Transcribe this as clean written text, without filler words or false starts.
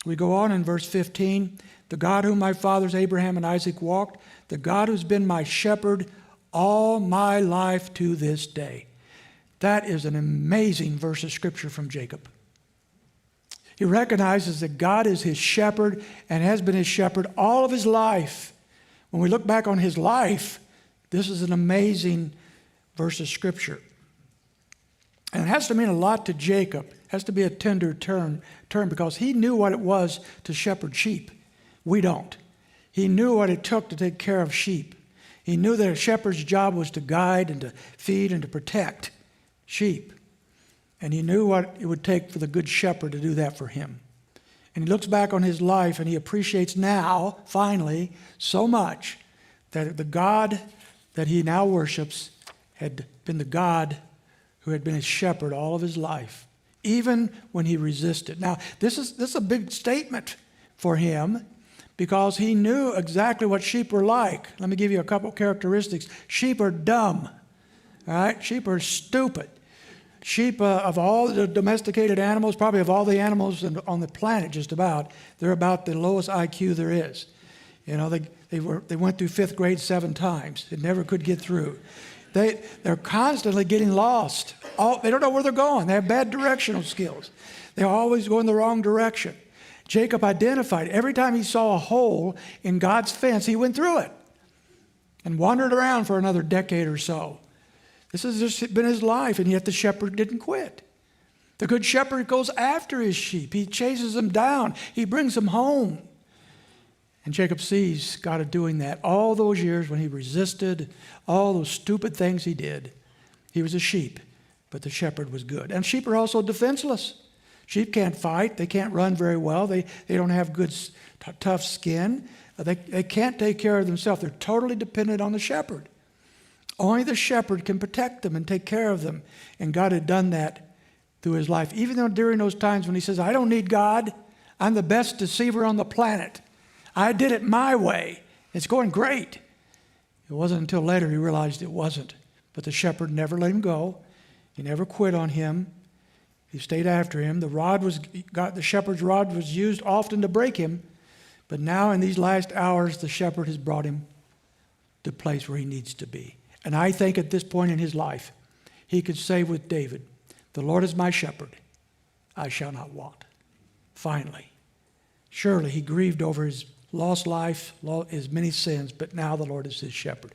We go on in verse 15. The God whom my fathers Abraham and Isaac walked, the God who's been my shepherd all my life to this day. That is an amazing verse of scripture from Jacob. He recognizes that God is his shepherd and has been his shepherd all of his life. When we look back on his life, this is an amazing verse of scripture. And it has to mean a lot to Jacob. It has to be a tender term because he knew what it was to shepherd sheep. We don't. He knew what it took to take care of sheep. He knew that a shepherd's job was to guide and to feed and to protect sheep. And he knew what it would take for the good shepherd to do that for him. And he looks back on his life and he appreciates now, finally, so much that the God that he now worships had been the God who had been his shepherd all of his life, even when he resisted. Now, this is a big statement for him because he knew exactly what sheep were like. Let me give you a couple characteristics. Sheep are dumb, all right? Sheep are stupid. Sheep, of all the domesticated animals, probably of all the animals on the planet just about, they're about the lowest IQ there is. You know, they went through 5th grade 7 times. They never could get through. They're constantly getting lost. They don't know where they're going. They have bad directional skills. They're always going the wrong direction. Jacob identified every time he saw a hole in God's fence, he went through it and wandered around for another decade or so. This has just been his life, and yet the shepherd didn't quit. The good shepherd goes after his sheep. He chases them down. He brings them home. And Jacob sees God doing that all those years when he resisted all those stupid things he did. He was a sheep, but the shepherd was good. And sheep are also defenseless. Sheep can't fight. They can't run very well. They don't have good, tough skin. They can't take care of themselves. They're totally dependent on the shepherd. Only the shepherd can protect them and take care of them. And God had done that through his life. Even though during those times when he says, I don't need God. I'm the best deceiver on the planet. I did it my way. It's going great. It wasn't until later he realized it wasn't. But the shepherd never let him go. He never quit on him. He stayed after him. The shepherd's rod was used often to break him. But now in these last hours, the shepherd has brought him to the place where he needs to be. And I think at this point in his life, he could say with David, the Lord is my shepherd. I shall not want. Finally. Surely he grieved over his lost life, his many sins, but now the Lord is his shepherd.